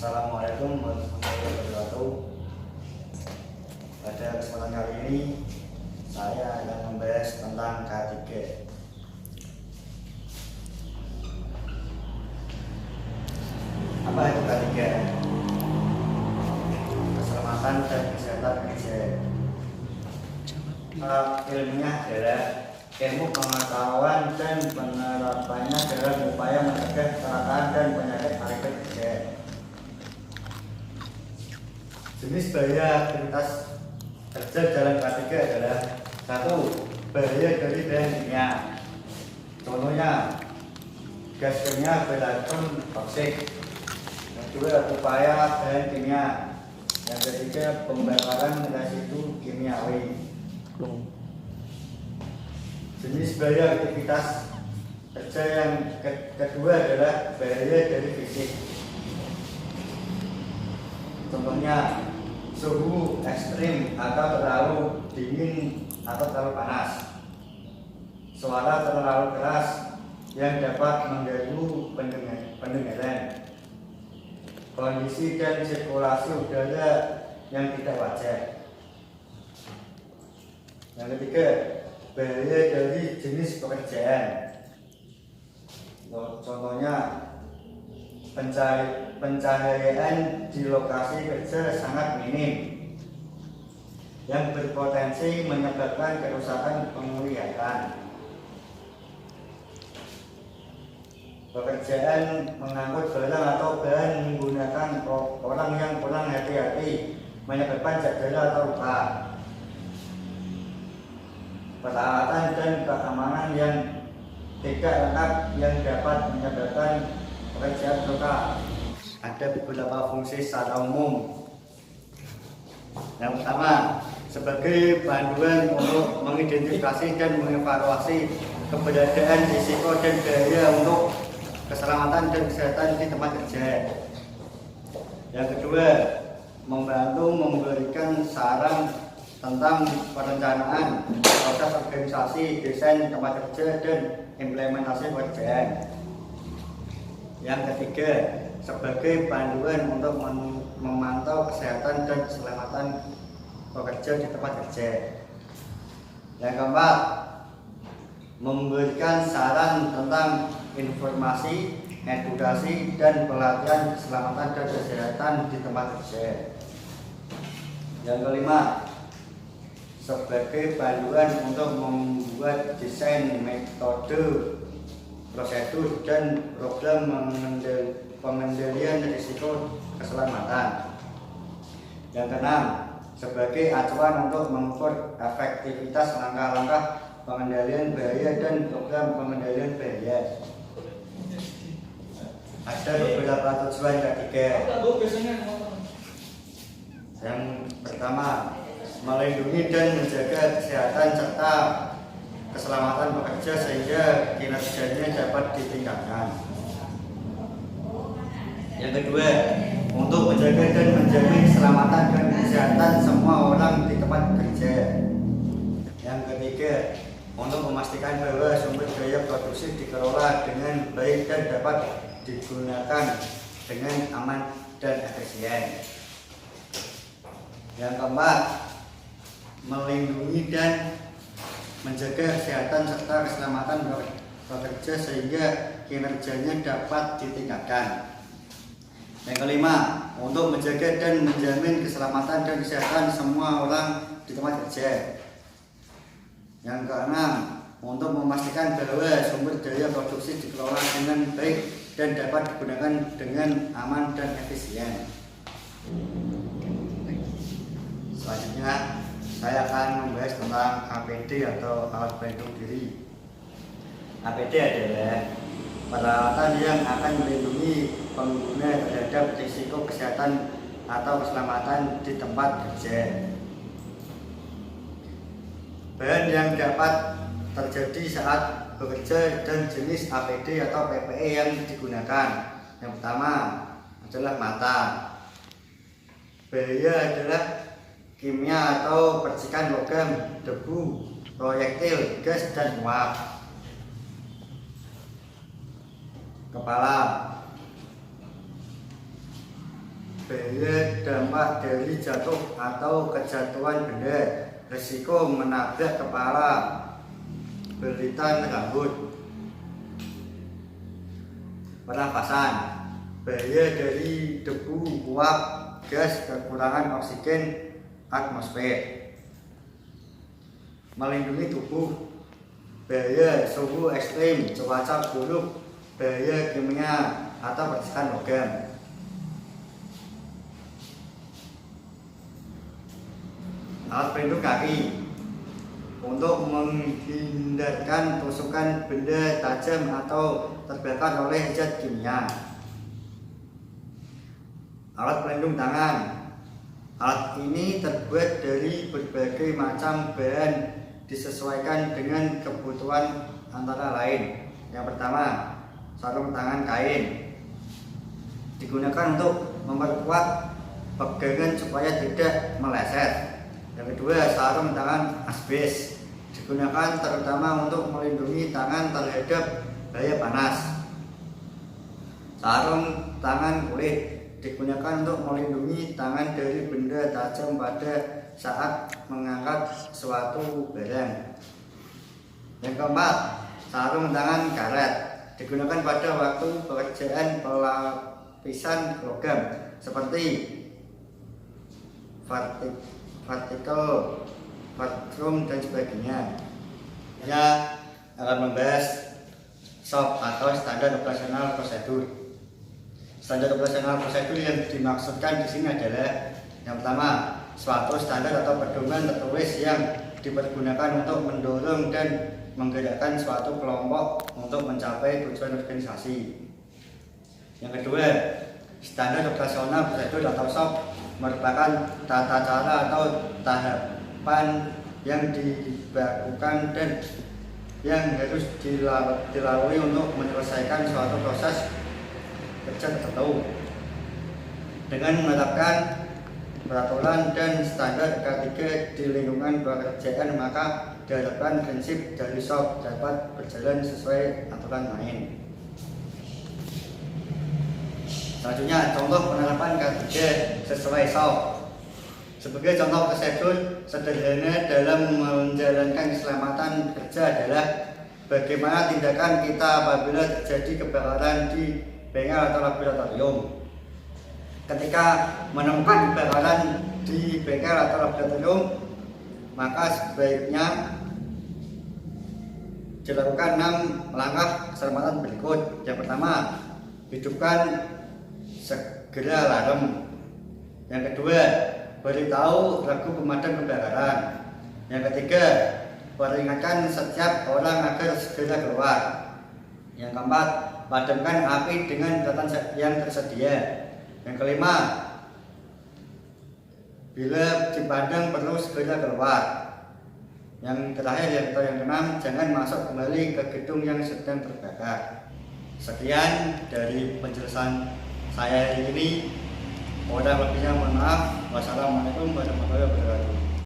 Assalamualaikum warahmatullahi wabarakatuh. Pada kesempatan kali ini saya akan membahas tentang K3. Apa itu K3? Keselamatan dan kesehatan kerja. Ilmiah adalah ilmu pengetahuan dan penerapannya dalam upaya mencegah kecelakaan dan penyakit akibat kerja. Jenis bahaya aktivitas kerja dalam K3 adalah: 1. Bahaya dari bahan kimia. Contohnya gas kimia beracun toksik. Yang kedua, upaya bahan kimia. Yang ketiga, pembakaran residu kimiawi. Jenis bahaya aktivitas kerja yang kedua adalah bahaya dari fisik. Contohnya suhu ekstrim atau terlalu dingin atau terlalu panas, suara terlalu keras yang dapat mengganggu pendengaran, kondisi dan sirkulasi udara yang tidak wajar. Yang ketiga, bahaya dari jenis pekerjaan. Contohnya pencahayaan di lokasi kerja sangat minim yang berpotensi menyebabkan kerusakan penglihatan. Pekerjaan mengangkut barang atau bahan menggunakan orang yang kurang hati-hati menyebabkan cedera atau luka. Peralatan dan keamanan yang tidak lengkap yang dapat menyebabkan pekerjaan luka. Ada beberapa fungsi secara umum. Yang pertama, sebagai panduan untuk mengidentifikasi dan mengevaluasi keberadaan risiko dan bahaya untuk keselamatan dan kesehatan di tempat kerja. Yang kedua, membantu memberikan saran tentang perencanaan, proses organisasi, desain tempat kerja, dan implementasi pekerjaan. Yang ketiga, sebagai panduan untuk memantau kesehatan dan keselamatan pekerja di tempat kerja. Yang keempat, memberikan saran tentang informasi, edukasi, dan pelatihan keselamatan dan kesehatan di tempat kerja. Yang kelima, sebagai panduan untuk membuat desain, metode, prosedur, dan program pengendalian risiko keselamatan. Yang keenam, sebagai acuan untuk mengukur efektivitas langkah-langkah pengendalian bahaya dan program pengendalian bahaya. Ada beberapa tujuan K3. Yang pertama, melindungi dan menjaga kesehatan serta keselamatan pekerja sehingga kinerjanya dapat ditingkatkan. Yang kedua, untuk menjaga dan menjamin keselamatan dan kesehatan semua orang di tempat kerja. Yang ketiga, untuk memastikan bahwa sumber daya produksi dikelola dengan baik dan dapat digunakan dengan aman dan efisien. Yang keempat, melindungi dan menjaga kesehatan serta keselamatan pekerja sehingga kinerjanya dapat ditingkatkan. Yang kelima, untuk menjaga dan menjamin keselamatan dan kesehatan semua orang di tempat kerja. Yang keenam, untuk memastikan bahwa sumber daya produksi dikelola dengan baik dan dapat digunakan dengan aman dan efisien. Selanjutnya, saya akan membahas tentang APD atau alat pelindung diri. APD adalah peralatan yang akan melindungi pengguna terhadap risiko kesehatan atau keselamatan di tempat kerja. Bahan yang dapat terjadi saat bekerja dan jenis APD atau PPE yang digunakan. Yang pertama adalah mata. Bahaya adalah kimia atau percikan logam, debu, proyektil, gas, dan uap. Kepala. biaya dampak dari jatuh atau kejatuhan benda, risiko menabrak kepala, belitan rambut. Pernafasan, bahaya dari debu, uap, gas, kekurangan oksigen atmosfer. Melindungi tubuh, bahaya suhu ekstrim, cuaca buruk, bahaya kimia atau percikan logam. Alat pelindung kaki untuk menghindarkan tusukan benda tajam atau terbakar oleh zat kimia. Alat pelindung tangan, alat ini terbuat dari berbagai macam bahan disesuaikan dengan kebutuhan antara lain. Yang pertama, sarung tangan kain digunakan untuk memperkuat pegangan supaya tidak meleset. Yang kedua, sarung tangan asbes digunakan terutama untuk melindungi tangan terhadap bahaya panas. Sarung tangan kulit digunakan untuk melindungi tangan dari benda tajam pada saat mengangkat suatu barang. Yang keempat, sarung tangan karet digunakan pada waktu pekerjaan pelapisan logam seperti vertical, vacuum dan sebagainya. Saya akan membahas SOP atau standar operasional prosedur. Standar operasional prosedur yang dimaksudkan di sini adalah yang pertama, suatu standar atau pedoman tertulis yang dipergunakan untuk mendorong dan menggerakkan suatu kelompok untuk mencapai tujuan organisasi. Yang kedua, standar operasional prosedur atau SOP merupakan tata cara atau tahapan yang dilakukan dan yang harus dilalui untuk menyelesaikan suatu proses kerja tertentu. Dengan menerapkan peraturan dan standar K3 di lingkungan pekerjaan, maka diharapkan prinsip dari SOP dapat berjalan sesuai aturan main. Selanjutnya, contoh penerapan K3 sesuai SOP. Sebagai contoh prosedur sederhana dalam menjalankan keselamatan kerja adalah bagaimana tindakan kita apabila terjadi kebakaran di bengkel atau laboratorium. Ketika menemukan kebakaran di bengkel atau laboratorium, maka sebaiknya dilakukan 6 langkah keselamatan berikut. Yang pertama, hidupkan segera alarm. Yang kedua, beritahu regu pemadam kebakaran. Yang ketiga, peringatkan setiap orang agar segera keluar. Yang keempat, padamkan api dengan peralatan yang tersedia. Yang kelima, bila dipandang perlu segera keluar. Yang terakhir atau yang keenam, jangan masuk kembali ke gedung yang sedang terbakar. Sekian dari penjelasan saya hari ini. Kurang lebihnya mohon maaf. Wassalamualaikum warahmatullahi wabarakatuh.